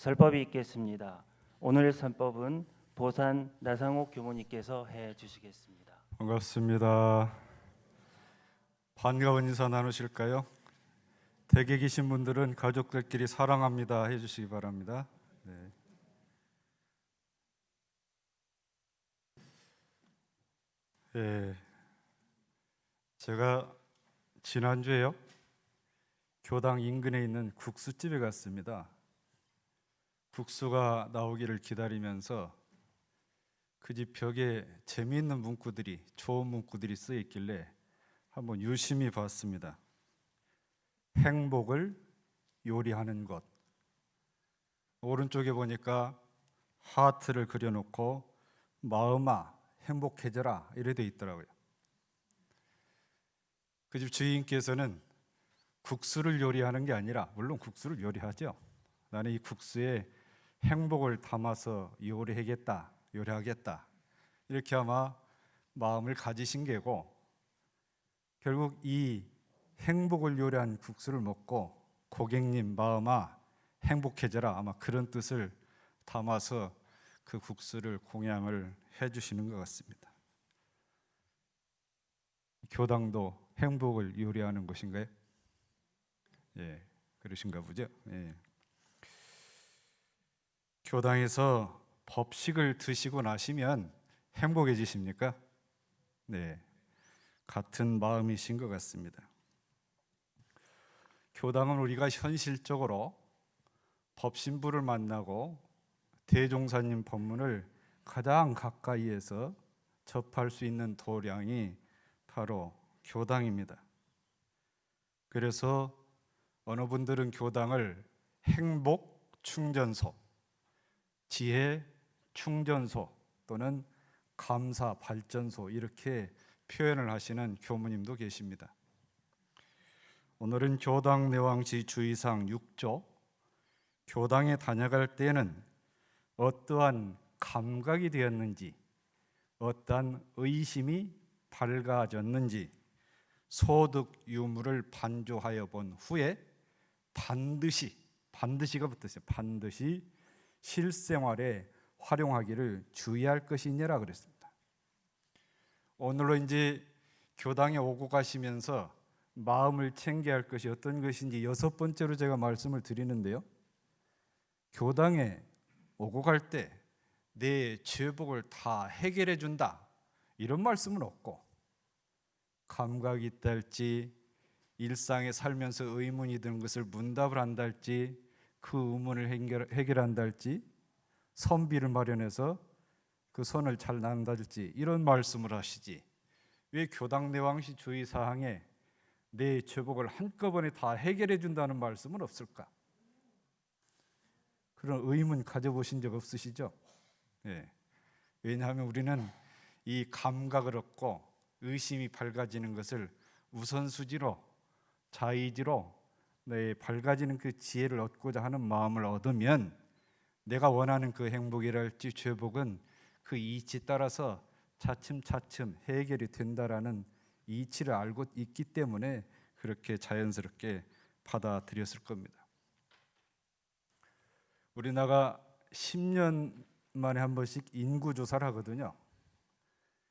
설법이 있겠습니다. 오늘 설법은 보산 나상옥 교모님께서 해 주시겠습니다. 반갑습니다. 반가운 인사 나누실까요? 댁에 계신 분들은 가족들끼리 사랑합니다 해주시기 바랍니다. 네. 예, 제가 지난주에요 교당 인근에 있는 국수집에 갔습니다. 국수가 나오기를 기다리면서 그 집 벽에 재미있는 문구들이, 좋은 문구들이 쓰여 있길래 한번 유심히 봤습니다. 행복을 요리하는 것. 오른쪽에 보니까 하트를 그려놓고 마음아 행복해져라 이래 돼 있더라고요. 그 집 주인께서는 국수를 요리하는 게 아니라, 물론 국수를 요리하죠. 나는 이 국수에 행복을 담아서 요리하겠다 이렇게 아마 마음을 가지신 게고, 결국 이 행복을 요리한 국수를 먹고 고객님 마음아 행복해져라, 아마 그런 뜻을 담아서 그 국수를 공양을 해주시는 것 같습니다. 교당도 행복을 요리하는 곳인가요? 예, 그러신가 보죠. 예. 교당에서 법식을 드시고 나시면 행복해지십니까? 네, 같은 마음이신 것 같습니다. 교당은 우리가 현실적으로 법신부를 만나고 대종사님 법문을 가장 가까이에서 접할 수 있는 도량이 바로 교당입니다. 그래서 어느 분들은 교당을 행복 충전소, 지혜 충전소 또는 감사 발전소 이렇게 표현을 하시는 교무님도 계십니다. 오늘은 교당 내왕시 주의사항 6조, 교당에 다녀갈 때는 어떠한 감각이 되었는지, 어떠한 의심이 밝아졌는지 소득 유무를 반조하여 본 후에 반드시가 붙었어요. 반드시 실생활에 활용하기를 주의할 것이니라 그랬습니다. 오늘로 이제 교당에 오고 가시면서 마음을 챙겨야 할 것이 어떤 것인지 6번째로 제가 말씀을 드리는데요. 교당에 오고 갈 때 내 죄복을 다 해결해 준다 이런 말씀은 없고, 감각이 있다 할지, 일상에 살면서 의문이 드는 것을 문답을 한다 할지, 그 의문을 해결한다 할지, 선비를 마련해서 그 선을 잘 나눈다 할지 이런 말씀을 하시지, 왜 교당 내왕시 주의사항에 내 죄복을 한꺼번에 다 해결해 준다는 말씀은 없을까? 그런 의문 가져보신 적 없으시죠? 예. 왜냐하면 우리는 이 감각을 얻고 의심이 밝아지는 것을 우선수지로, 자의지로 밝아지는 그 지혜를 얻고자 하는 마음을 얻으면 내가 원하는 그 행복이랄지 죄복은 그 이치 따라서 차츰차츰 해결이 된다라는 이치를 알고 있기 때문에 그렇게 자연스럽게 받아들였을 겁니다. 우리나라가 10년 만에 한 번씩 인구조사를 하거든요.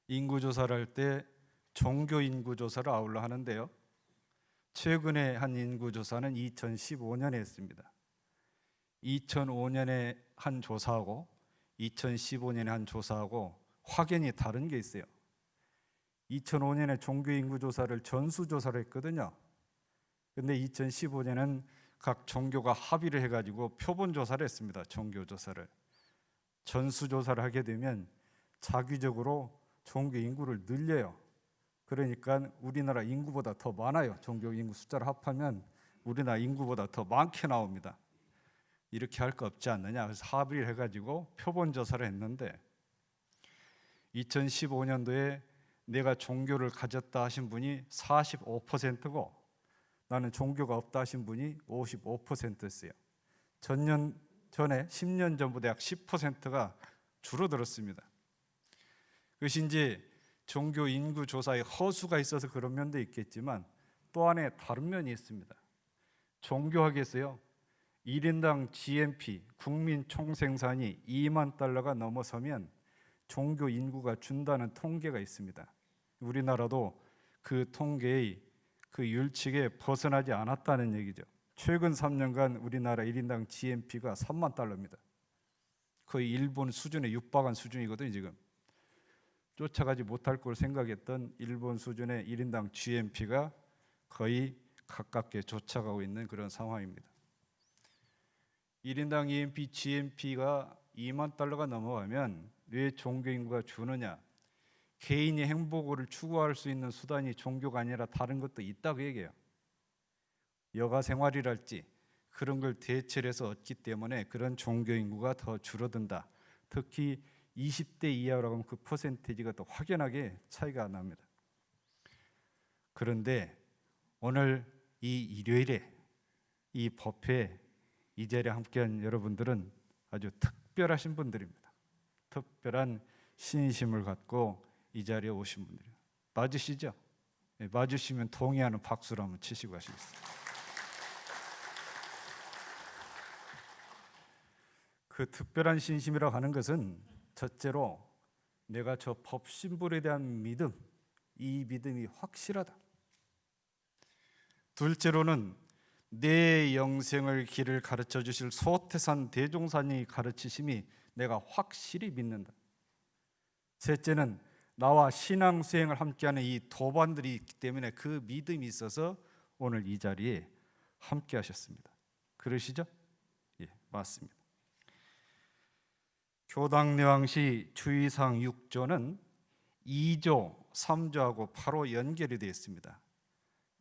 인구조사를 할 때 종교 인구조사를 아울러 하는데요. 최근에 한 인구조사는 2015년에 했습니다. 2005년에 한 조사하고 2015년에 한 조사하고 확연히 다른 게 있어요. 2005년에 종교 인구조사를 전수조사를 했거든요. 근데 2015년에는 각 종교가 합의를 해가지고 표본조사를 했습니다. 종교조사를. 전수조사를 하게 되면 자기적으로 종교 인구를 늘려요. 그러니까 우리나라 인구보다 더 많아요. 종교 인구 숫자를 합하면 우리나라 인구보다 더 많게 나옵니다. 이렇게 할 거 없지 않느냐. 그래서 합의를 해가지고 표본조사를 했는데 2015년도에 내가 종교를 가졌다 하신 분이 45%고 나는 종교가 없다 하신 분이 55%였어요. 전년 전에 10년 전보다 약 10%가 줄어들었습니다. 그것이 이제 종교 인구 조사에 허수가 있어서 그런 면도 있겠지만 또 안에 다른 면이 있습니다. 종교학에서요, 1인당 GNP 국민 총생산이 2만 달러가 넘어서면 종교 인구가 준다는 통계가 있습니다. 우리나라도 그 통계의 그 율칙에 벗어나지 않았다는 얘기죠. 최근 3년간 우리나라 1인당 GNP가 3만 달러입니다. 거의 일본 수준에 육박한 수준이거든요. 지금 쫓아가지 못할 걸 생각했던 일본 수준의 1인당 GNP가 거의 가깝게 쫓아가고 있는 그런 상황입니다. 1인당 EMP, GNP가 2만 달러가 넘어가면 왜 종교 인구가 주느냐? 개인이 행복을 추구할 수 있는 수단이 종교가 아니라 다른 것도 있다고 얘기해요. 여가 생활이랄지 그런 걸 대체해서 얻기 때문에 그런 종교 인구가 더 줄어든다. 특히 20대 이하라고 하면 그 퍼센티지가 더 확연하게 차이가 납니다. 그런데 오늘 이 일요일에 이 법회에 이 자리에 함께한 여러분들은 아주 특별하신 분들입니다. 특별한 신심을 갖고 이 자리에 오신 분들이에요. 맞으시죠? 네, 맞으시면 동의하는 박수를 한번 치시고 가시겠습니다. 그 특별한 신심이라고 하는 것은 첫째로 내가 저 법신불에 대한 믿음, 이 믿음이 확실하다. 둘째로는 내 영생을 길을 가르쳐 주실 소태산 대종사님이 가르치심이 내가 확실히 믿는다. 셋째는 나와 신앙 수행을 함께하는 이 도반들이 있기 때문에 그 믿음이 있어서 오늘 이 자리에 함께 하셨습니다. 그러시죠? 예, 맞습니다. 교당 내왕시 주의사항 6조는 2조, 3조하고 바로 연결이 되어 있습니다.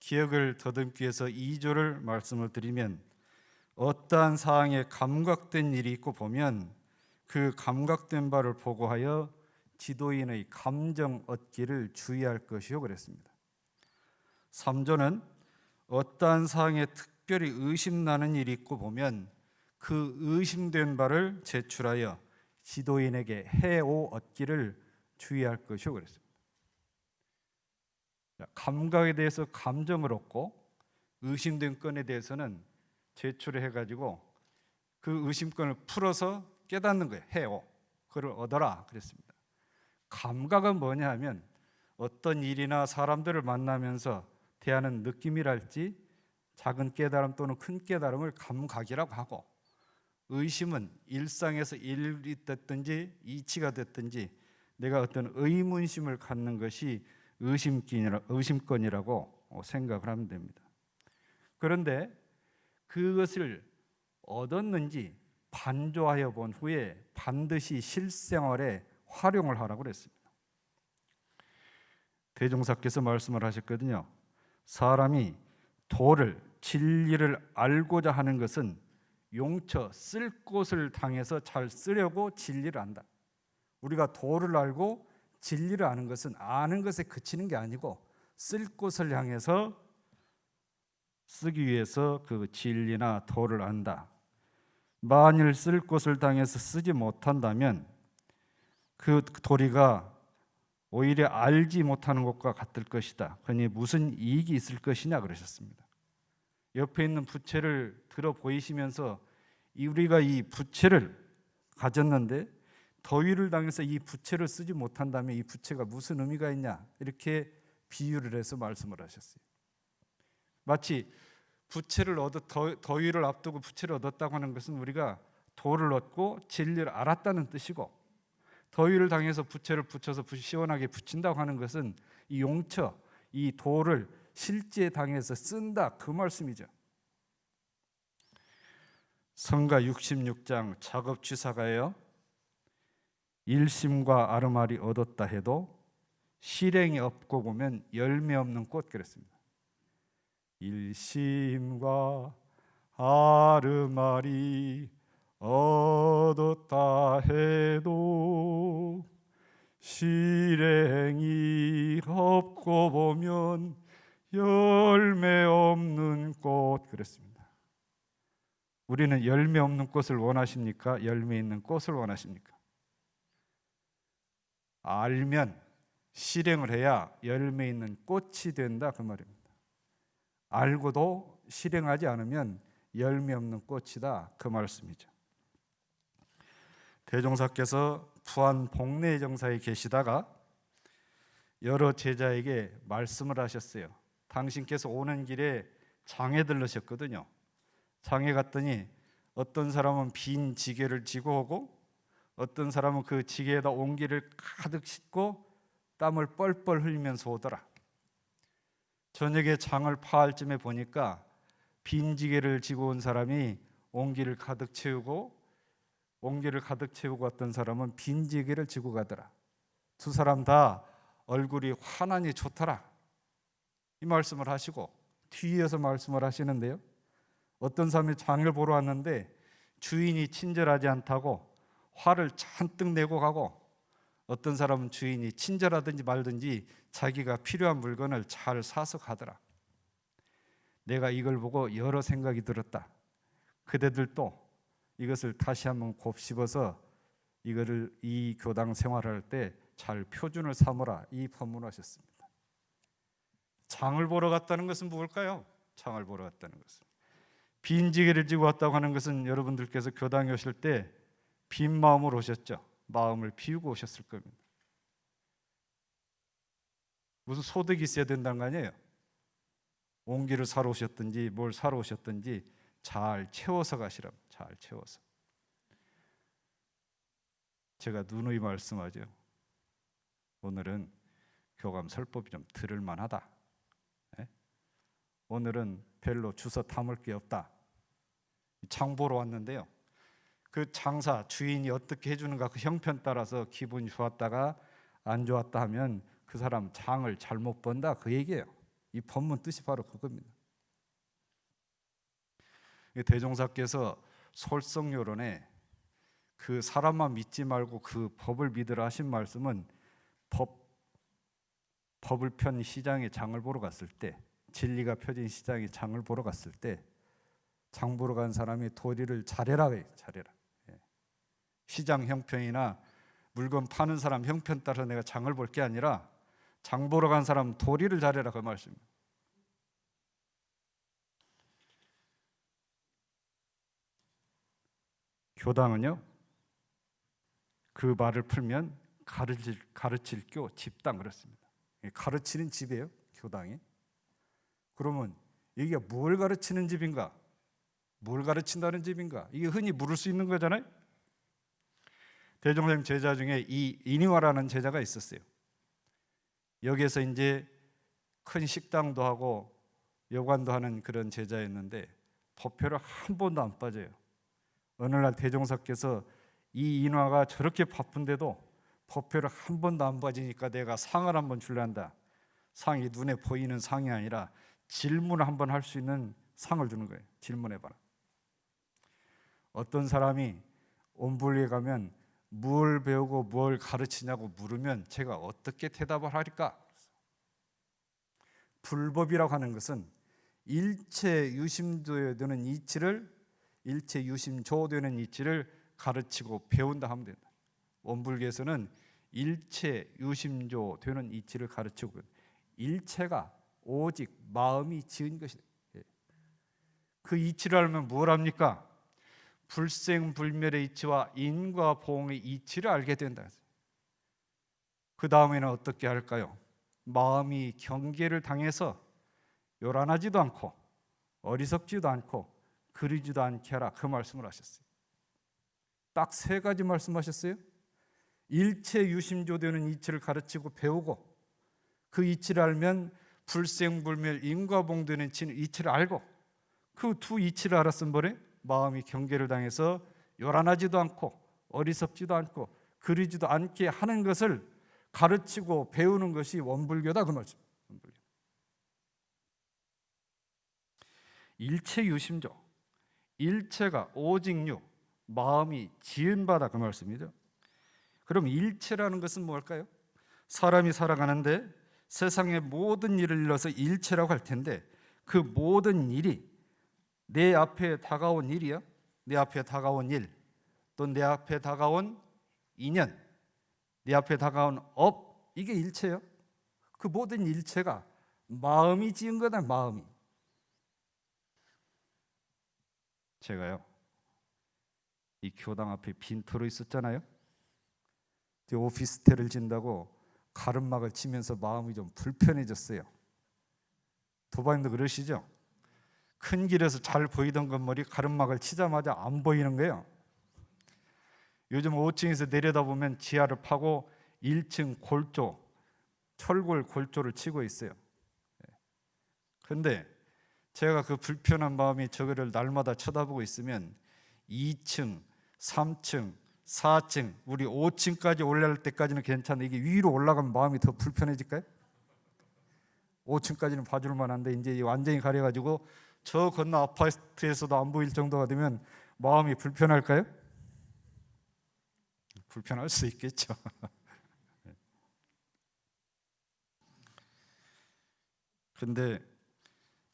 기억을 더듬기 위해서 2조를 말씀을 드리면 어떠한 사항에 감각된 일이 있고 보면 그 감각된 바를 보고하여 지도인의 감정 얻기를 주의할 것이요 그랬습니다. 3조는 어떠한 사항에 특별히 의심나는 일이 있고 보면 그 의심된 바를 제출하여 지도인에게 해오 얻기를 주의할 것이요 그랬습니다. 감각에 대해서 감정을 얻고 의심된 건에 대해서는 제출을 해가지고 그 의심권을 풀어서 깨닫는 거예요. 해오, 그걸 얻어라 그랬습니다. 감각은 뭐냐 하면 어떤 일이나 사람들을 만나면서 대하는 느낌이랄지 작은 깨달음 또는 큰 깨달음을 감각이라고 하고, 의심은 일상에서 일이 됐든지 이치가 됐든지 내가 어떤 의문심을 갖는 것이 의심권이라고 생각을 하면 됩니다. 그런데 그것을 얻었는지 반조하여 본 후에 반드시 실생활에 활용을 하라고 그랬습니다. 대종사께서 말씀을 하셨거든요. 사람이 도를, 진리를 알고자 하는 것은 용처 쓸 곳을 당해서 잘 쓰려고 진리를 안다. 우리가 도를 알고 진리를 아는 것은 아는 것에 그치는 게 아니고 쓸 곳을 향해서 쓰기 위해서 그 진리나 도를 안다. 만일 쓸 곳을 당해서 쓰지 못한다면 그 도리가 오히려 알지 못하는 것과 같을 것이다. 그러니 무슨 이익이 있을 것이냐 그러셨습니다. 옆에 있는 부채를 들어 보이시면서 우리가 이 부채를 가졌는데 더위를 당해서 이 부채를 쓰지 못한다면 이 부채가 무슨 의미가 있냐, 이렇게 비유를 해서 말씀을 하셨어요. 마치 부채를 더위를 앞두고 부채를 얻었다고 하는 것은 우리가 도를 얻고 진리를 알았다는 뜻이고, 더위를 당해서 부채를 붙여서 시원하게 붙인다고 하는 것은 이 용처, 이 도를 실제 당해서 쓴다, 그 말씀이죠. 성가 66장 작업취사가예요. 일심과 아르마리 얻었다 해도 실행이 없고 보면 열매 없는 꽃 그랬습니다. 일심과 아르마리 얻었다 해도 실행이 없고 보면 열매 없는 꽃 그랬습니다. 우리는 열매 없는 꽃을 원하십니까? 열매 있는 꽃을 원하십니까? 알면 실행을 해야 열매 있는 꽃이 된다, 그 말입니다. 알고도 실행하지 않으면 열매 없는 꽃이다 그 말씀이죠. 대종사께서 부안 복례 정사에 계시다가 여러 제자에게 말씀을 하셨어요. 당신께서 오는 길에 장에 들르셨거든요. 장에 갔더니 어떤 사람은 빈 지게를 지고 오고 어떤 사람은 그 지게에다 옹기를 가득 싣고 땀을 뻘뻘 흘리면서 오더라. 저녁에 장을 파할 쯤에 보니까 빈 지게를 지고 온 사람이 옹기를 가득 채우고 왔던 사람은 빈 지게를 지고 가더라. 두 사람 다 얼굴이 환하니 좋더라. 이 말씀을 하시고 뒤이어서 말씀을 하시는데요. 어떤 사람이 장을 보러 왔는데 주인이 친절하지 않다고 화를 잔뜩 내고 가고 어떤 사람은 주인이 친절하든지 말든지 자기가 필요한 물건을 잘 사서 가더라. 내가 이걸 보고 여러 생각이 들었다. 그대들도 이것을 다시 한번 곱씹어서 이거를 이 교당 생활할 때 잘 표준을 삼으라 이 법문하셨습니다. 장을 보러 갔다는 것은 무엇일까요? 장을 보러 갔다는 것은 빈지게를 지고 왔다고 하는 것은 여러분들께서 교당에 오실 때 빈 마음으로 오셨죠. 마음을 비우고 오셨을 겁니다. 무슨 소득이 있어야 된다는 거 아니에요. 옹기를 사러 오셨든지 뭘 사러 오셨든지 잘 채워서 가시라. 잘 채워서. 제가 누누이 말씀하죠. 오늘은 교감 설법이 좀 들을 만하다. 오늘은 별로 주워 담을 게 없다. 장 보러 왔는데요. 그 장사 주인이 어떻게 해주는가 그 형편 따라서 기분이 좋았다가 안 좋았다 하면 그 사람 장을 잘못 본다 그 얘기예요. 이 법문 뜻이 바로 그겁니다. 대종사께서 솔성요론에 그 사람만 믿지 말고 그 법을 믿으라 하신 말씀은 법을 편 시장에 장을 보러 갔을 때 진리가 펴진 시장에 장을 보러 갔을 때 장 보러 간 사람이 도리를 잘해라. 시장 형편이나 물건 파는 사람 형편 따라서 내가 장을 볼 게 아니라 장 보러 간 사람 도리를 잘해라 그 말씀입니다. 교당은요 그 말을 풀면 가르칠 교 집당 그렇습니다. 가르치는 집이에요 교당이. 그러면 이게 뭘 가르치는 집인가? 뭘 가르친다는 집인가? 이게 흔히 물을 수 있는 거잖아요. 대종사님 제자 중에 이 이니와라는 제자가 있었어요. 여기에서 이제 큰 식당도 하고 여관도 하는 그런 제자였는데 법회를 한 번도 안 빠져요. 어느 날 대종사께서 이 인화가 저렇게 바쁜데도 법회를 한 번도 안 빠지니까 내가 상을 한번 줄란다. 상이 눈에 보이는 상이 아니라 질문을 한번 할 수 있는 상을 주는 거예요. 질문해봐라. 어떤 사람이 온불리에 가면 뭘 배우고 뭘 가르치냐고 물으면 제가 어떻게 대답을 할까? 불법이라고 하는 것은 일체 유심조되는 이치를 일체 유심조되는 이치를 가르치고 배운다 하면 된다. 원불교에서는 일체 유심조 되는 이치를 가르치고 일체가 오직 마음이 지은 것이다. 그 이치를 알면 뭘 합니까? 불생불멸의 이치와 인과 보응의 이치를 알게 된다. 그 다음에는 어떻게 할까요? 마음이 경계를 당해서 요란하지도 않고 어리석지도 않고 그리지도 않게 하라 그 말씀을 하셨어요. 딱 세 가지 말씀하셨어요. 일체 유심조되는 이치를 가르치고 배우고 그 이치를 알면 불생불멸 인과봉되는 이치를 알고 그 두 이치를 알았으면 뭐래? 마음이 경계를 당해서 요란하지도 않고 어리석지도 않고 그리지도 않게 하는 것을 가르치고 배우는 것이 원불교다 그 말씀. 원불교. 일체 유심조, 일체가 오직 유, 마음이 지은 바다 그 말씀이죠. 그럼 일체라는 것은 뭘까요? 사람이 살아가는데 세상의 모든 일을 일러서 일체라고 할 텐데 그 모든 일이 내 앞에 다가온 일이요, 내 앞에 다가온 일, 또 내 앞에 다가온 인연, 내 앞에 다가온 업, 이게 일체요. 그 모든 일체가 마음이 지은 거다. 마음이. 제가요, 이 교당 앞에 빈터로 있었잖아요. 오피스텔을 진다고 가름막을 치면서 마음이 좀 불편해졌어요. 도바님도 그러시죠? 큰 길에서 잘 보이던 건물이 가름막을 치자마자 안 보이는 거예요. 요즘 5층에서 내려다보면 지하를 파고 1층 골조, 철골 골조를 치고 있어요. 그런데 제가 그 불편한 마음이 저거를 날마다 쳐다보고 있으면 2층, 3층, 4층, 우리 5층까지 올라갈 때까지는 괜찮은데 이게 위로 올라가면 마음이 더 불편해질까요? 5층까지는 봐줄 만한데 이제 완전히 가려가지고 저 건너 아파트에서도 안 보일 정도가 되면 마음이 불편할까요? 불편할 수 있겠죠. 근데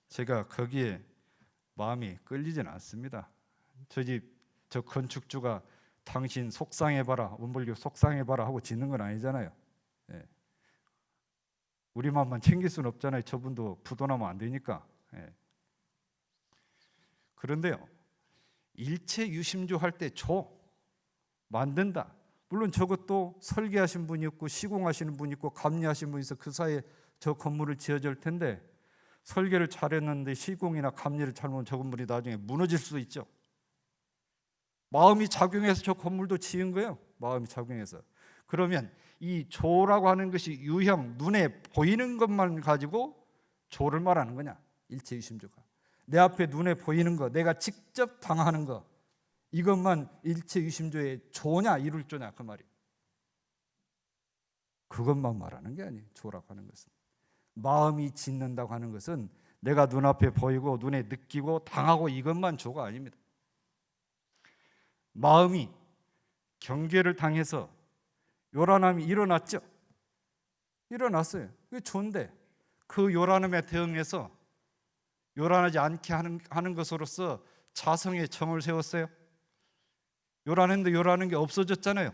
제가 거기에 마음이 끌리진 않습니다. 저 건축주가 당신 속상해봐라, 원불교 속상해봐라 하고 짓는 건 아니잖아요. 예. 우리 마음만 챙길 수는 없잖아요. 저분도 부도나면 안 되니까. 예. 그런데요, 일체 유심조 할 때 만든다. 물론 저것도 설계하신 분이 있고 시공하시는 분이 있고 감리하신 분이 있어 그 사이에 저 건물을 지어줄 텐데 설계를 잘했는데 시공이나 감리를 잘못하면 저 건물이 나중에 무너질 수도 있죠. 마음이 작용해서 저 건물도 지은 거예요. 마음이 작용해서. 그러면 이 조라고 하는 것이 유형, 눈에 보이는 것만 가지고 조를 말하는 거냐? 일체유심조가. 내 앞에 눈에 보이는 거, 내가 직접 당하는 거, 이것만 일체유심조의 조냐, 이룰 조냐 그 말이에요. 그것만 말하는 게 아니에요. 조라고 하는 것은. 마음이 짓는다고 하는 것은 내가 눈앞에 보이고 눈에 느끼고 당하고 이것만 조가 아닙니다. 마음이 경계를 당해서 요란함이 일어났죠. 일어났어요. 그게 조인데 그 요란함에 대응해서 요란하지 않게 하는 것으로서 자성의 정을 세웠어요. 요란했는데 요란한 게 없어졌잖아요.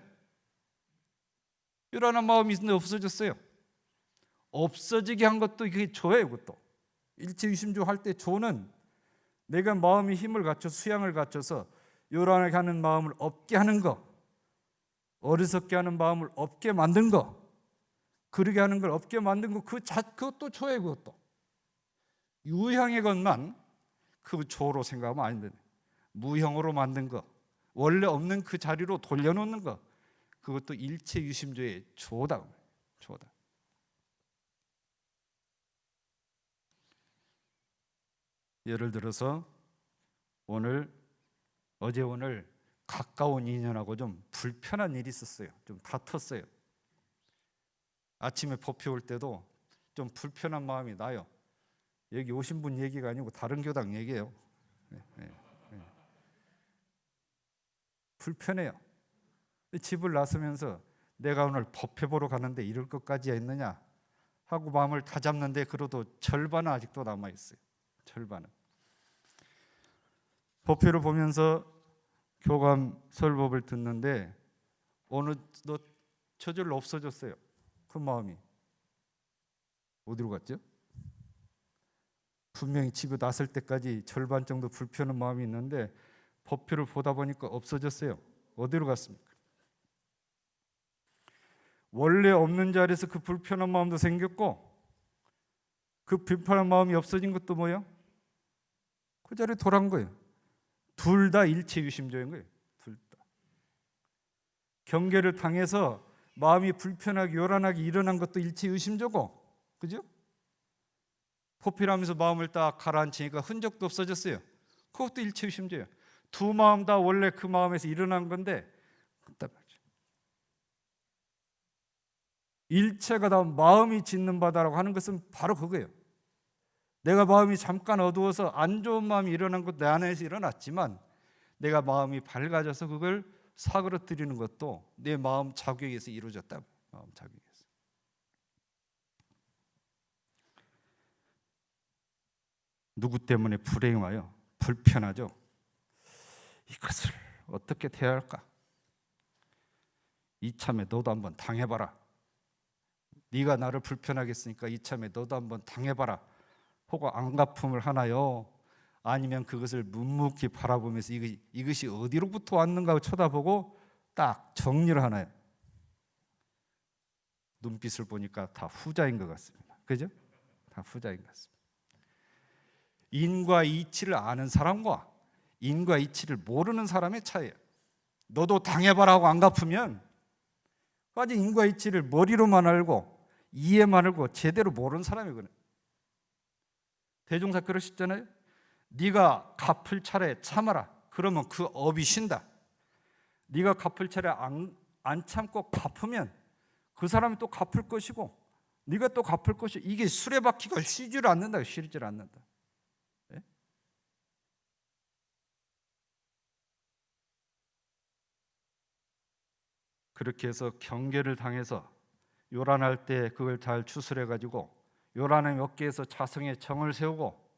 요란한 마음이 있는데 없어졌어요. 없어지게 한 것도 이게 조예요. 그것도 일체유심조 할 때 조는 내가 마음이 힘을 갖춰서 수양을 갖춰서 요란하게 하는 마음을 없게 하는 거, 어리석게 하는 마음을 없게 만든 거, 그러게 하는 걸 없게 만든 거, 그것도 조예요. 그것도 유형의 것만 그 조로 생각하면 안 되네. 무형으로 만든 거, 원래 없는 그 자리로 돌려놓는 거, 그것도 일체유심조의 조다. 조다. 예를 들어서 어제 오늘 가까운 인연하고 좀 불편한 일이 있었어요. 좀 다퉜어요. 아침에 법회 올 때도 좀 불편한 마음이 나요. 여기 오신 분 얘기가 아니고 다른 교당 얘기예요. 네. 불편해요. 집을 나서면서 내가 오늘 법회 보러 가는데 이럴 것까지 했느냐 하고 마음을 다잡는데 그래도 절반은 아직도 남아있어요. 절반은. 법회를 보면서 교감 설법을 듣는데 어느 저절로 없어졌어요. 그 마음이 어디로 갔죠? 분명히 집에 나설 때까지 절반 정도 불편한 마음이 있는데 법회를 보다 보니까 없어졌어요. 어디로 갔습니까? 원래 없는 자리에서 그 불편한 마음도 생겼고 그 불편한 마음이 없어진 것도 뭐예요? 그 자리에 돌아온 거예요. 둘 다 일체유심조인 거예요. 둘 다. 경계를 당해서 마음이 불편하게 요란하게 일어난 것도 일체유심조고, 그죠? 포필하면서 마음을 딱 가라앉히니까 흔적도 없어졌어요. 그것도 일체유심조예요. 두 마음 다 원래 그 마음에서 일어난 건데 답답하죠. 일체가 다 마음이 짓는 바다라고 하는 것은 바로 그거예요. 내가 마음이 잠깐 어두워서 안 좋은 마음이 일어난 것도 내 안에서 일어났지만 내가 마음이 밝아져서 그걸 사그러뜨리는 것도 내 마음 자격에서 이루어졌다. 마음 자격에서. 누구 때문에 불행이 와요? 불편하죠. 이것을 어떻게 대할까? 이참에 너도 한번 당해봐라. 네가 나를 불편하게 했으니까 이참에 너도 한번 당해봐라. 혹은 안갚음을 하나요? 아니면 그것을 묵묵히 바라보면서 이것이 어디로부터 왔는가 쳐다보고 딱 정리를 하나요? 눈빛을 보니까 다 후자인 것 같습니다. 그죠? 다 후자인 것 같습니다. 인과 이치를 아는 사람과 인과 이치를 모르는 사람의 차이예요. 너도 당해봐라고 안 갚으면 아직 인과 이치를 머리로만 알고 이해만 알고 제대로 모르는 사람이거든요. 대종사 그러셨잖아요. 네가 갚을 차례 참아라. 그러면 그 업이 쉰다. 네가 갚을 차례 안 참고 갚으면 그 사람이 또 갚을 것이고 네가 또 갚을 것이고 이게 수레바퀴가 쉬지를 않는다. 쉬지를 않는다. 네? 그렇게 해서 경계를 당해서 요란할 때 그걸 잘 추스려 가지고 요란함 어깨에서 자성의 정을 세우고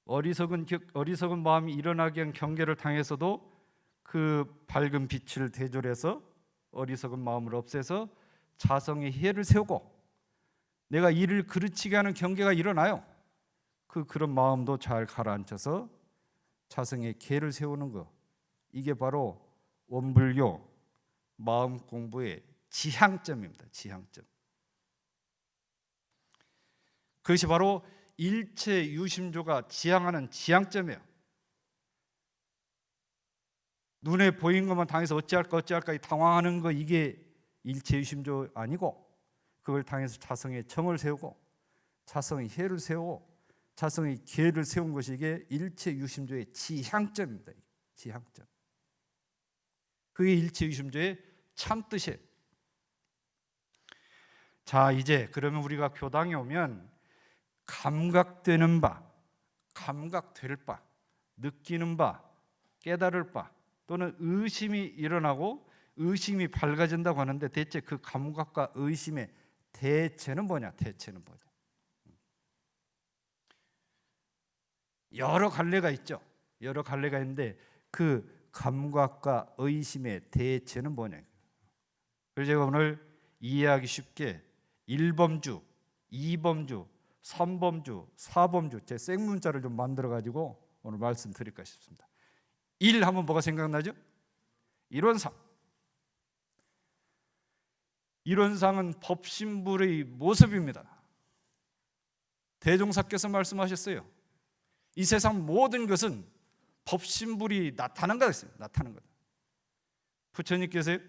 어리석은 마음이 일어나게 한 경계를 당해서도 그 밝은 빛을 대졸해서 어리석은 마음을 없애서 자성의 희애를 세우고 내가 이를 그르치게 하는 경계가 일어나요. 그런 마음도 잘 가라앉혀서 자성의 계를 세우는 것, 이게 바로 원불교 마음 공부의 지향점입니다. 지향점. 그것이 바로 일체 유심조가 지향하는 지향점이에요. 눈에 보인 것만 당해서 어찌할까 당황하는 거, 이게 일체 유심조 아니고 그걸 당해서 자성의 정을 세우고 자성의 희를 세우고 자성의 계를 세운 것이 이게 일체 유심조의 지향점입니다. 지향점. 그게 일체 유심조의 참뜻이에요. 자, 이제 그러면 우리가 교당에 오면 감각되는 바, 감각될 바, 느끼는 바, 깨달을 바, 또는 의심이 일어나고 의심이 밝아진다고 하는데 대체 그 감각과 의심의 대체는 뭐냐? 대체는 뭐냐? 여러 갈래가 있죠. 여러 갈래가 있는데 그 감각과 의심의 대체는 뭐냐? 그래서 제가 오늘 이해하기 쉽게 1범주, 2범주, 3범주, 4범주 제 생문자를 좀 만들어 가지고 오늘 말씀드릴까 싶습니다. 1 하면 뭐가 생각나죠? 이론상. 이론상은 법신불의 모습입니다. 대종사께서 말씀하셨어요. 이 세상 모든 것은 법신불이 나타난 거다 했어요. 나타난 거다. 부처님께서요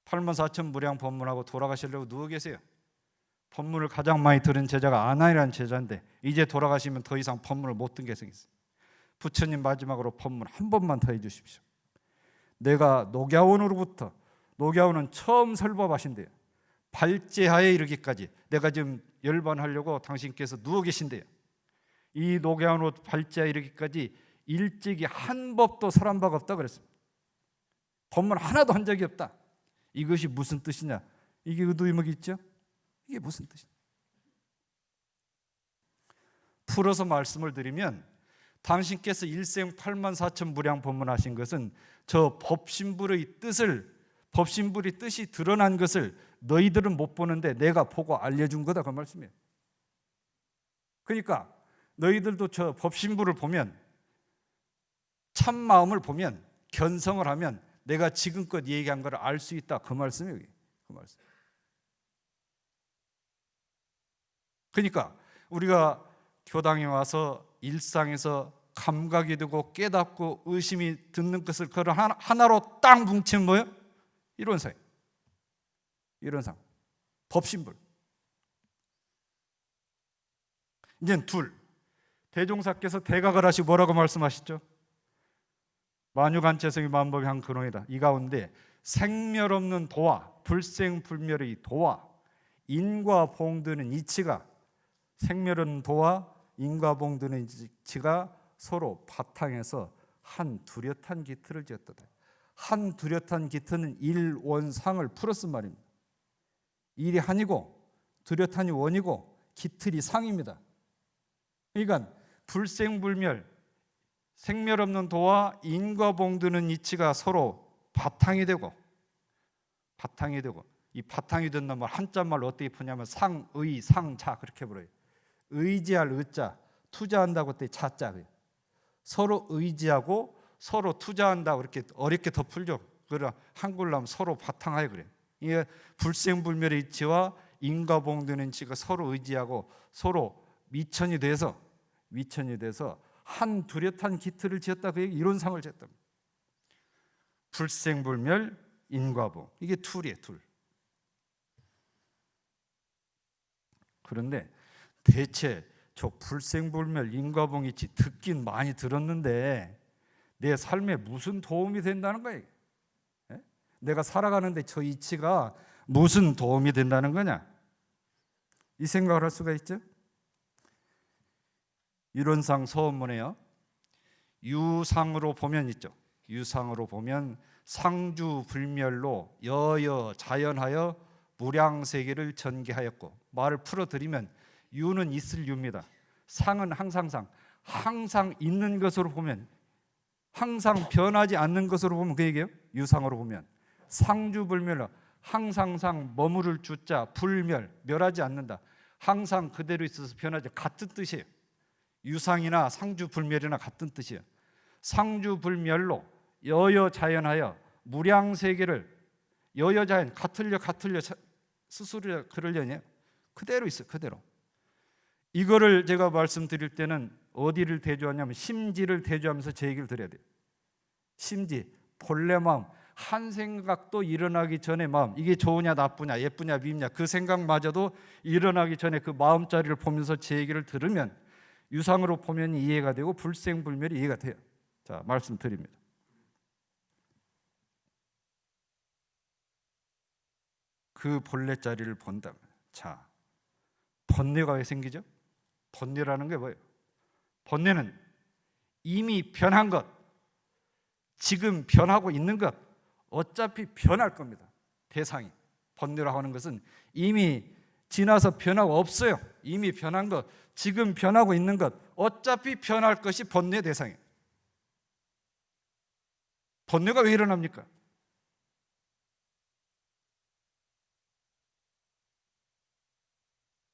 84,000무량 법문하고 돌아가시려고 누워 계세요. 법문을 가장 많이 들은 제자가 아나이라는 제자인데 이제 돌아가시면 더 이상 법문을 못 듣게 생겼어요. 부처님 마지막으로 법문 한 번만 더 해주십시오. 내가 녹야원으로부터, 녹야원은 처음 설법하신대요. 발제하에 이르기까지 내가 지금 열반하려고 당신께서 누워 계신대요. 이 녹야원으로 발제하에 이르기까지 일찍이 한 법도 설한 바가 없다 그랬습니다. 법문 하나도 한 적이 없다. 이것이 무슨 뜻이냐? 이게 의도의목이 있죠? 이게 무슨 뜻이냐? 풀어서 말씀을 드리면 당신께서 일생 84,000무량 법문하신 것은 저 법신불의 뜻이 드러난 것을 너희들은 못 보는데 내가 보고 알려준 거다, 그 말씀이에요. 그러니까 너희들도 저 법신불을 보면, 참 마음을 보면, 견성을 하면 내가 지금껏 얘기한 걸 알 수 있다, 그 말씀이에요. 그 말씀. 그러니까 우리가 교당에 와서 일상에서 감각이 되고 깨닫고 의심이 듣는 것을 그걸 하나로 딱 뭉치면 뭐예요? 이론상. 이론상. 법신불. 이제 둘. 대종사께서 대각을 하시고 뭐라고 말씀하시죠? 만유관체성이 만법이 한 근원이다. 이 가운데 생멸 없는 도와, 불생불멸의 도와, 인과 봉드는 이치가, 생멸 없는 도와 인과 봉드는 이치가 서로 바탕에서 한 뚜렷한 기틀을 지었다. 한 뚜렷한 기틀은 일원상을 풀었은 말입니다. 일이 한이고 뚜렷한이 원이고 기틀이 상입니다. 그러니까 불생불멸, 생멸 없는 도와 인과 봉드는 이치가 서로 바탕이 되고 이 바탕이 된단 말 한자말로 어떻게 푸냐면 상의 상자 그렇게 불어요. 의지할 의자, 투자한다고 때 자자고요. 서로 의지하고 서로 투자한다고 이렇게 어렵게 덧풀죠. 그러나 한글로 하면 서로 바탕하여 그래. 이게 불생불멸의 이치와 인과봉되는 이치가 서로 의지하고 서로 미천이 돼서 한 뚜렷한 기틀을 지었다. 그 이론상을 지었다. 불생불멸, 인과봉, 이게 툴이에요. 툴. 그런데 대체 저 불생불멸, 인과봉 이치 듣긴 많이 들었는데 내 삶에 무슨 도움이 된다는 거예요? 내가 살아가는데 저 이치가 무슨 도움이 된다는 거냐? 이 생각을 할 수가 있죠. 이론상 서원문에요. 유상으로 보면 있죠. 유상으로 보면 상주불멸로 여여 자연하여 무량세계를 전개하였고, 말을 풀어드리면 유는 있을 유입니다. 상은 항상 있는 것으로 보면, 항상 변하지 않는 것으로 보면 그 얘기예요. 유상으로 보면 상주불멸로 항상상 머무를 주자 불멸, 멸하지 않는다. 항상 그대로 있어서 변하지, 같은 뜻이에요. 유상이나 상주불멸이나 같은 뜻이에요. 상주불멸로 여여자연하여 무량세계를, 여여자연 같을려 스스로 그러려니 그대로 있어요. 그대로. 이거를 제가 말씀드릴 때는 어디를 대조하냐면 심지를 대조하면서 제 얘기를 드려야 돼요. 심지, 본래 마음, 한 생각도 일어나기 전에 마음, 이게 좋으냐 나쁘냐 예쁘냐 밉냐 그 생각마저도 일어나기 전에 그 마음자리를 보면서 제 얘기를 들으면 유상으로 보면 이해가 되고 불생불멸이 이해가 돼요. 자, 말씀드립니다. 그 본래 자리를 본다면, 자, 번뇌가 왜 생기죠? 번뇌라는 게 뭐예요? 번뇌는 이미 변한 것, 지금 변하고 있는 것, 어차피 변할 겁니다. 대상이. 번뇌라고 하는 것은 이미 지나서 변하고 없어요. 이미 변한 것, 지금 변하고 있는 것, 어차피 변할 것이 번뇌 대상이에요. 번뇌가 왜 일어납니까?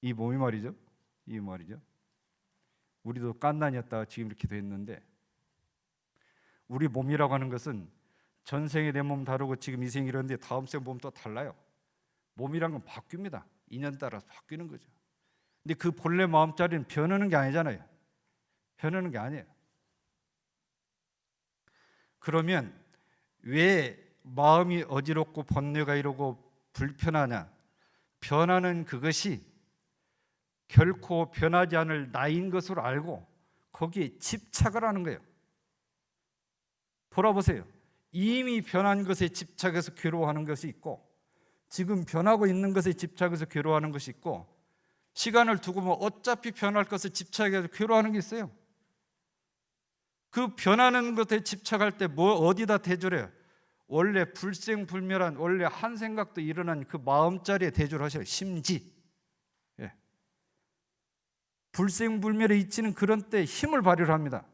이 몸이 말이죠. 우리도 깐난이었다가 지금 이렇게 됐는데, 우리 몸이라고 하는 것은 전생에 내 몸 다르고 지금 이 생 이런데 다음 생 몸 또 달라요. 몸이란 건 바뀝니다. 인연 따라서 바뀌는 거죠. 근데 그 본래 마음자리는 변하는 게 아니잖아요. 변하는 게 아니에요. 그러면 왜 마음이 어지럽고 번뇌가 이러고 불편하냐? 변하는 그것이 결코 변하지 않을 나인 것으로 알고 거기에 집착을 하는 거예요. 돌아보세요. 이미 변한 것에 집착해서 괴로워하는 것이 있고, 지금 변하고 있는 것에 집착해서 괴로워하는 것이 있고, 시간을 두고 뭐 어차피 변할 것에 집착해서 괴로워하는 게 있어요. 그 변하는 것에 집착할 때 뭐 어디다 대조해요? 원래 불생불멸한, 원래 한 생각도 일어난 그 마음자리에 대조를 하셔요. 심지. 예. 불생불멸의 이치는 그런 때 힘을 발휘를 합니다.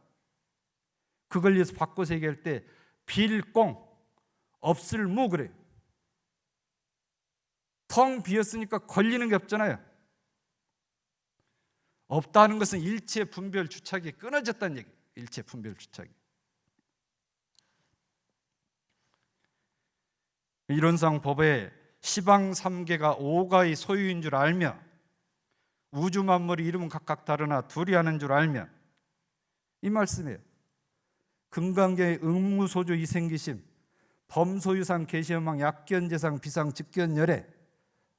그걸 위해서 바꿔서 얘기할 때 빌공 없을 무 그래요. 텅 비었으니까 걸리는 게 없잖아요. 없다는 것은 일체 분별 주착이 끊어졌다는 얘기예요. 일체 분별 주착이. 이론상 법에 시방 삼계가 오가의 소유인 줄 알며, 우주 만물의 이름은 각각 다르나 둘이 하는 줄 알며, 이 말씀이에요. 금강경의 응무소주 이생기심, 범소유상 계시음왕 약견재상 비상 직견열애,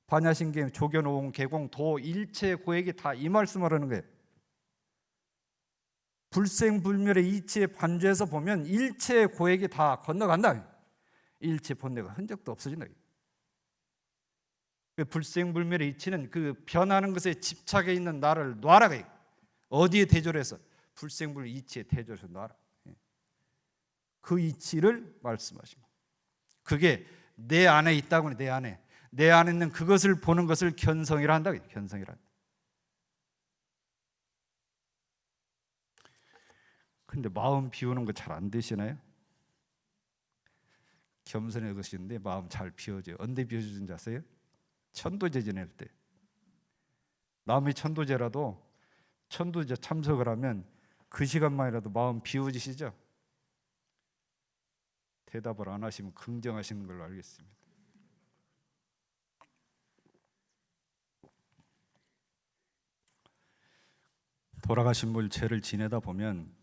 반야신경 조견오공 개공 도 일체 고액이 다 이 말씀을 하는 거예요. 불생불멸의 이치에 반주해서 보면 일체 고액이 다 건너간다. 일체 번뇌가 흔적도 없어진다. 그 불생불멸의 이치는 그 변하는 것에 집착해 있는 나를 놔라. 어디에 대조를 해서? 불생불 이치에 대조해서 놔라. 그 이치를 말씀하신 거예요. 그게 내 안에 있다고. 내 안에 있는 그것을 보는 것을 견성이라 한다. 견성이라 한다. 근데 마음 비우는 거 잘 안 되시나요? 겸손해 것인데 마음 잘 비워져요. 언제 비워주는지 아세요? 천도제 지낼 때. 남의 천도제라도 천도제 참석을 하면 그 시간만이라도 마음 비워지시죠? 대답을 안 하시면 긍정하시는 걸로 알겠습니다. 돌아가신 분 죄를 지내다 보면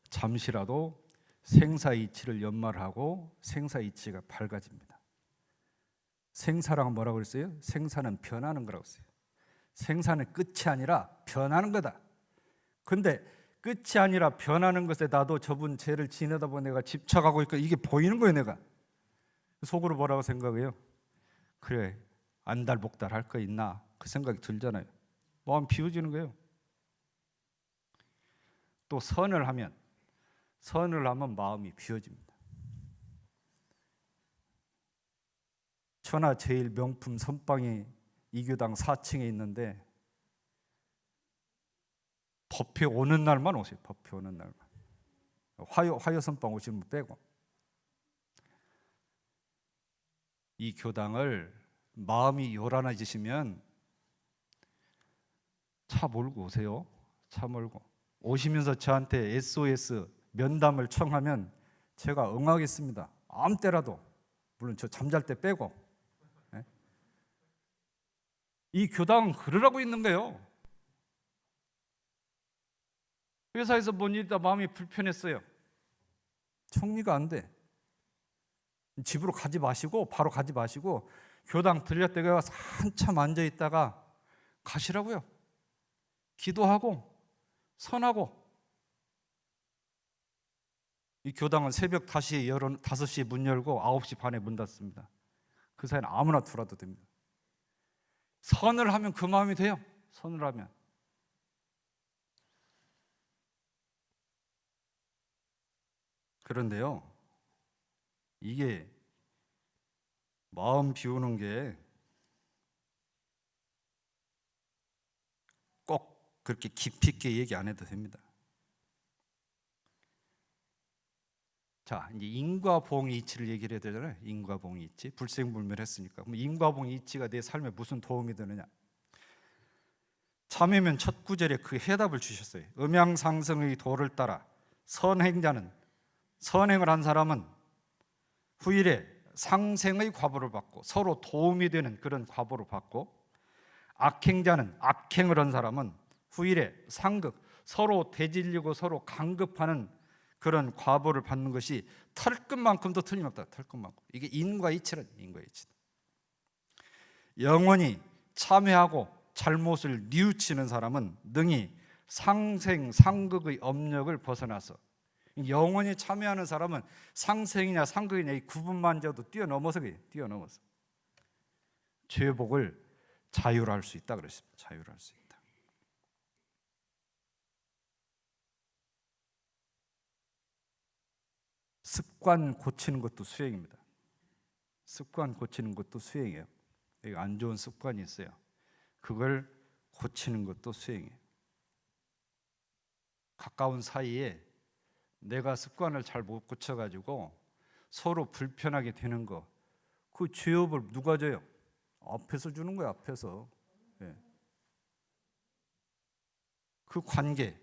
잠시라도 생사이치를 연말하고 생사이치가 밝아집니다. 생사랑 뭐라고 그랬어요? 생사는 변하는 거라고 했어요. 생사는 끝이 아니라 변하는 거다. 근데 끝이 아니라 변하는 것에 나도 저분 죄를 지내다 보면 내가 집착하고 있고 이게 보이는 거예요. 내가 속으로 뭐라고 생각해요? 그래, 안달복달 할 거 있나? 그 생각이 들잖아요. 마음 비워지는 거예요. 또 선을 하면 마음이 비워집니다. 천하 제일 명품 선방이 이교당 4층에 있는데 법회 오는 날만 오세요. 법회 오는 날만. 화요 선방 오시는 분 빼고. 이 교당을 마음이 요란해지시면 차 몰고 오세요. 차 몰고. 오시면서 저한테 SOS 면담을 청하면 제가 응하겠습니다. 아무 때라도. 물론 저 잠잘 때 빼고. 네? 이 교당은 그러라고 있는 거예요. 회사에서 뭔 일이다 마음이 불편했어요. 정리가 안 돼. 집으로 가지 마시고 바로 가지 마시고 교당 들렸다가 한참 앉아 있다가 가시라고요. 기도하고 선하고. 이 교당은 새벽 5시에 문 열고 9시 반에 문 닫습니다. 그 사이는 아무나 들어와도 됩니다. 선을 하면 그 마음이 돼요. 선을 하면. 그런데요, 이게 마음 비우는 게 꼭 그렇게 깊이 있게 얘기 안 해도 됩니다. 자, 이제 인과보응의 이치를 얘기를 해야 되잖아요. 인과보응의 이치, 불생불멸했으니까. 그럼 인과보응의 이치가 내 삶에 무슨 도움이 되느냐? 참회면 첫 구절에 그 해답을 주셨어요. 음양상승의 도를 따라 선행을 한 사람은 후일에 상생의 과보를 받고 서로 도움이 되는 그런 과보를 받고, 악행자는 악행을 한 사람은 후일에 상극, 서로 대질리고 서로 강급하는 그런 과보를 받는 것이 털끝만큼도 틀림없다. 털끝만큼. 이게 인과이치란 인과이치다. 영원히 참회하고 잘못을 뉘우치는 사람은 능히 상생 상극의 업력을 벗어나서, 영원히 참회하는 사람은 상생이냐 상극이냐 이 구분만져도 뛰어넘어서 죄복을 자유할 수 있다 그랬습니다. 자유할 수 있다. 습관 고치는 것도 수행입니다. 습관 고치는 것도 수행이에요. 안 좋은 습관이 있어요. 그걸 고치는 것도 수행이에요. 가까운 사이에 내가 습관을 잘 못 고쳐가지고 서로 불편하게 되는 거, 그 죄업을 누가 져요? 앞에서 주는 거야. 앞에서. 예. 그 관계,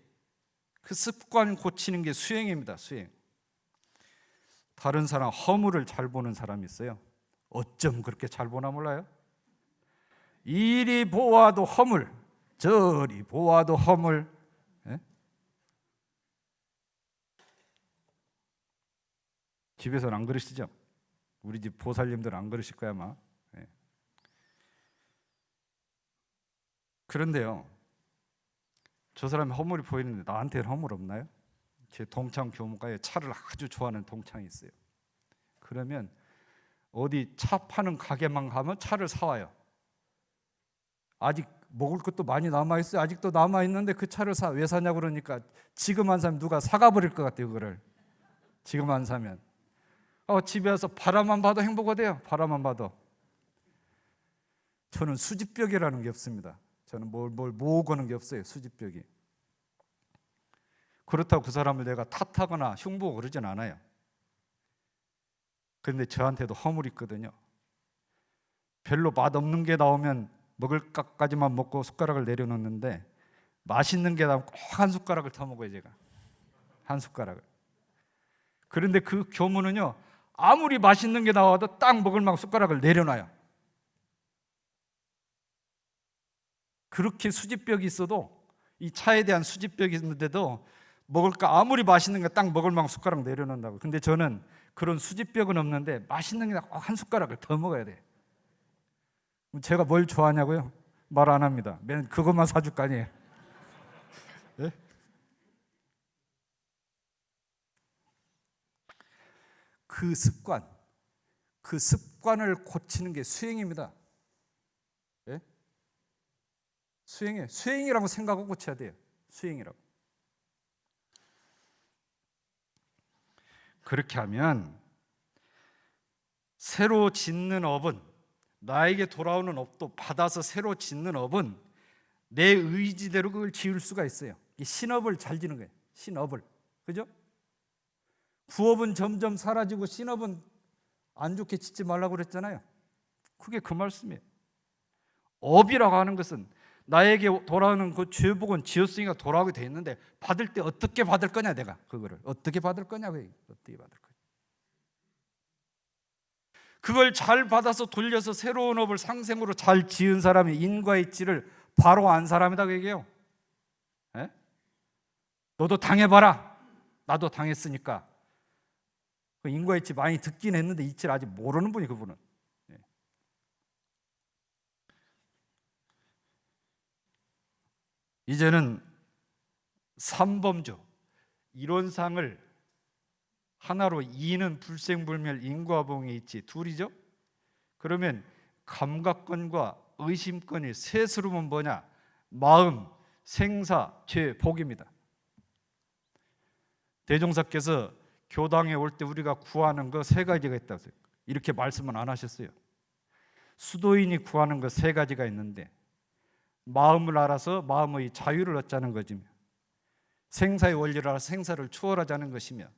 그 습관 고치는 게 수행입니다. 수행. 다른 사람 허물을 잘 보는 사람이 있어요. 어쩜 그렇게 잘 보나 몰라요? 이리 보아도 허물, 저리 보아도 허물. 예? 집에서는 안 그러시죠? 우리 집 보살님들은 안 그러실 거야 아마. 예. 그런데요, 저 사람이 허물이 보이는데 나한테는 허물 없나요? 제 동창 교무가에 차를 아주 좋아하는 동창이 있어요. 그러면 어디 차 파는 가게만 가면 차를 사와요. 아직 먹을 것도 많이 남아있어요. 아직도 남아있는데 그 차를 사. 왜 사냐고 그러니까 지금 안 사면 누가 사가 버릴 것 같아요. 그거를 지금 안 사면. 집에 와서 바라만 봐도 행복하 돼요. 바라만 봐도. 저는 수집벽이라는 게 없습니다. 저는 뭘 모으고는 게 없어요. 수집벽이. 그렇다고 그 사람을 내가 탓하거나 흉보고 그러진 않아요. 그런데 저한테도 허물이 있거든요. 별로 맛없는 게 나오면 먹을 것까지만 먹고 숟가락을 내려놓는데 맛있는 게 나오면 꼭 한 숟가락을 더 먹어요. 제가 한 숟가락을. 그런데 그 교문은요, 아무리 맛있는 게 나와도 딱 먹을 만큼 숟가락을 내려놔요. 그렇게 수지벽이 있어도, 이 차에 대한 수지벽이 있는데도 먹을 거 아무리 맛있는 거 딱 먹을 만큼 숟가락 내려놓는다고. 근데 저는 그런 수지벽은 없는데 맛있는 게 한 숟가락을 더 먹어야 돼. 제가 뭘 좋아하냐고요? 말 안 합니다. 맨 그것만 사줄 거 아니에요. 네? 그 습관을 고치는 게 수행입니다. 네? 수행이라고 생각하고 고쳐야 돼요. 수행이라고. 그렇게 하면 새로 짓는 업은, 나에게 돌아오는 업도 받아서 새로 짓는 업은 내 의지대로 그걸 지을 수가 있어요. 이 신업을 잘 지는 거예요. 신업을. 그죠? 구업은 점점 사라지고 신업은 안 좋게 짓지 말라고 그랬잖아요. 그게 그 말씀이에요. 업이라고 하는 것은 나에게 돌아오는 그 죄복은 지었으니까 돌아오게 돼 있는데, 받을 때 어떻게 받을 거냐, 내가 그거를 어떻게 받을 거냐고. 어떻게 받을 거냐. 그걸 잘 받아서 돌려서 새로운 업을 상생으로 잘 지은 사람이 인과의 지를 바로 안 사람이다 그 얘기예요. 에? 너도 당해봐라. 나도 당했으니까. 그 인과의 지 많이 듣긴 했는데 이치를 아직 모르는 분이 그분은. 예. 이제는 삼범주 이론상을 하나로 이는 불생불멸 인과봉에 있지 둘이죠. 그러면 감각권과 의심권이 셋으로면 뭐냐? 마음, 생사, 죄, 복입니다. 대종사께서 교당에 올 때 우리가 구하는 거 세 가지가 있다고 이렇게 말씀은 안 하셨어요. 수도인이 구하는 거 세 가지가 있는데, 마음을 알아서 마음의 자유를 얻자는 거지며, 생사의 원리를 알아서 생사를 추월하자는 것이며,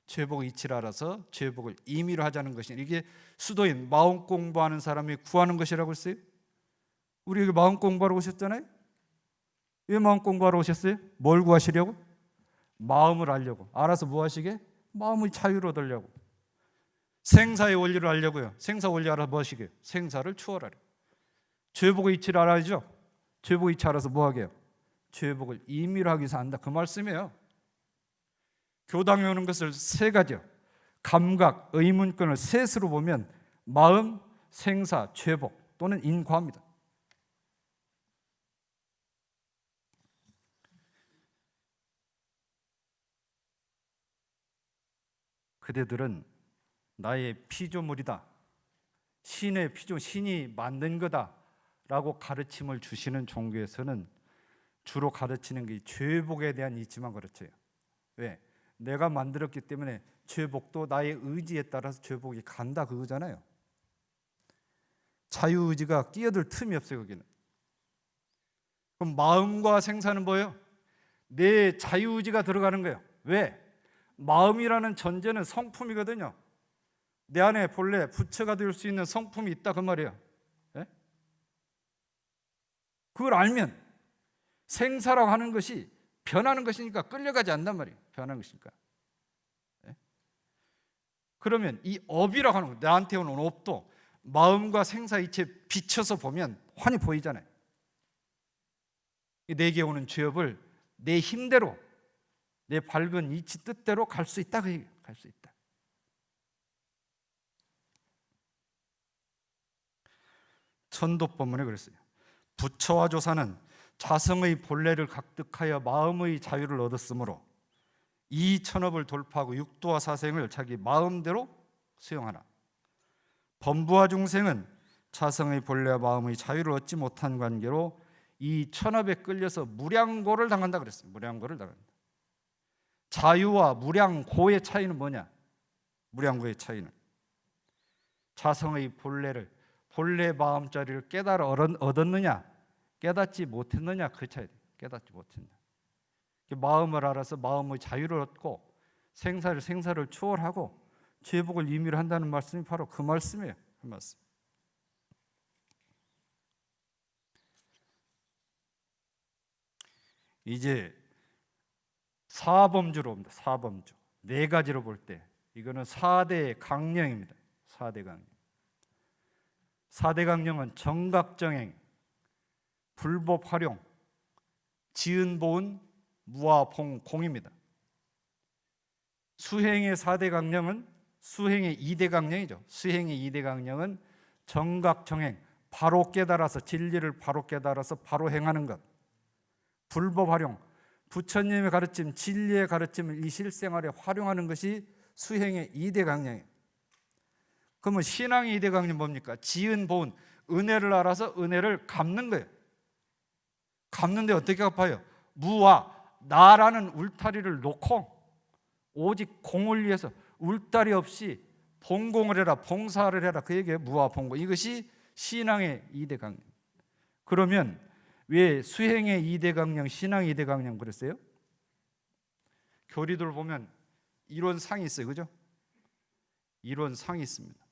죄복의 이치를 알아서 죄복을 임의로 하자는 것이냐. 이게 수도인, 마음 공부하는 사람이 구하는 것이라고 했어요. 우리 여기 마음 공부하러 오셨잖아요. 왜 마음 공부하러 오셨어요? 뭘 구하시려고? 마음을 알려고. 알아서 뭐 하시게? 마음의 자유를 얻으려고. 생사의 원리를 알려고요. 생사 원리 알아서 뭐 하시게? 생사를 추월하려. 죄복의 이치를 알아야죠. 죄복의 이치 알아서 뭐 하게요? 죄복을 임의로 하기 위해서 한다. 그 말씀이에요. 교당에 오는 것을 세 가지요. 감각, 의문권을 셋으로 보면 마음, 생사, 죄복 또는 인과입니다. 그대들은 나의 피조물이다, 신의 피조, 신이 만든 거다라고 가르침을 주시는 종교에서는 주로 가르치는 게 죄복에 대한 이치만 가르쳐요. 왜? 내가 만들었기 때문에 죄복도 나의 의지에 따라서 죄복이 간다 그거잖아요. 자유의지가 끼어들 틈이 없어요. 거기는. 그럼 마음과 생사는 뭐예요? 내 자유의지가 들어가는 거예요. 왜? 마음이라는 전제는 성품이거든요. 내 안에 본래 부처가 될 수 있는 성품이 있다 그 말이에요. 예? 그걸 알면 생사라고 하는 것이 변하는 것이니까 끌려가지 않단 말이에요. 변하는 것이니까. 네? 그러면 이 업이라고 하는 거, 나한테 오는 업도 마음과 생사 이치에 비춰서 보면 환히 보이잖아요. 내게 오는 죄업을 내 힘대로, 내 밝은 이치 뜻대로 갈 수 있다. 갈 수 있다. 천도법문에 그랬어요. 부처와 조사는 자성의 본래를 각득하여 마음의 자유를 얻었으므로 이 천업을 돌파하고 육도와 사생을 자기 마음대로 수용하라. 범부와 중생은 자성의 본래와 마음의 자유를 얻지 못한 관계로 이 천업에 끌려서 무량고를 당한다 그랬어요. 무량고를 당한다. 자유와 무량고의 차이는 뭐냐? 무량고의 차이는 자성의 본래를, 본래 마음자리를 깨달아 얻었느냐, 깨닫지 못했느냐 그 차이. 깨닫지 못했느냐. 마음을 알아서 마음의 자유를 얻고 생사를 추월하고 죄복을 임의로 한다는 말씀이 바로 그 말씀이에요. 그 말씀. 이제 사범주로 옵니다. 사범주. 네 가지로 볼 때 이거는 4대 강령입니다. 4대 강령. 4대 강령은 정각정행, 불법 활용, 지은보은, 무아봉, 공입니다. 수행의 4대 강령은 수행의 2대 강령이죠. 수행의 2대 강령은 정각정행, 바로 깨달아서 진리를 바로 깨달아서 바로 행하는 것. 불법 활용, 부처님의 가르침, 진리의 가르침을 이 실생활에 활용하는 것이 수행의 2대 강령이에요. 그러면 신앙의 2대 강령 뭡니까? 지은 보은, 은혜를 알아서 은혜를 갚는 거예요. 갚는데 어떻게 갚아요? 무와 나라는 울타리를 놓고 오직 공을 위해서 울타리 없이 봉공을 해라, 봉사를 해라. 그 얘기예요. 무와 봉공. 이것이 신앙의 2대 강령. 그러면 왜 수행의 2대 강령, 신앙의 2대 강령 그랬어요? 교리들 보면 이론상이 있어요. 그죠? 이론상이 있습니다.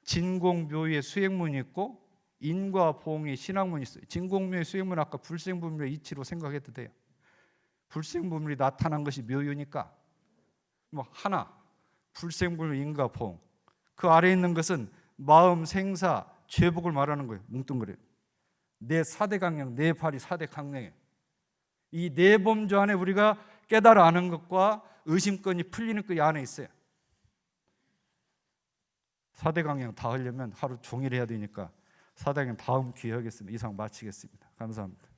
진공묘의 수행문이 있고 인과 보응의 신학문이 있어요. 진공묘의 수행문 아까 불생분묘의 이치로 생각해도 돼요. 불생분묘이 나타난 것이 묘유니까 뭐 하나, 불생분묘 인과 보응. 그 아래에 있는 것은 마음, 생사, 죄복을 말하는 거예요. 뭉뚱그려요. 내 4대 강령, 내 발이 4대 강령이에요. 이 네 범주 안에 우리가 깨달아 아는 것과 의심권이 풀리는 그 안에 있어요. 4대 강령 다 하려면 하루 종일 해야 되니까 4대 강령 다음 기회 하겠습니다. 이상 마치겠습니다. 감사합니다.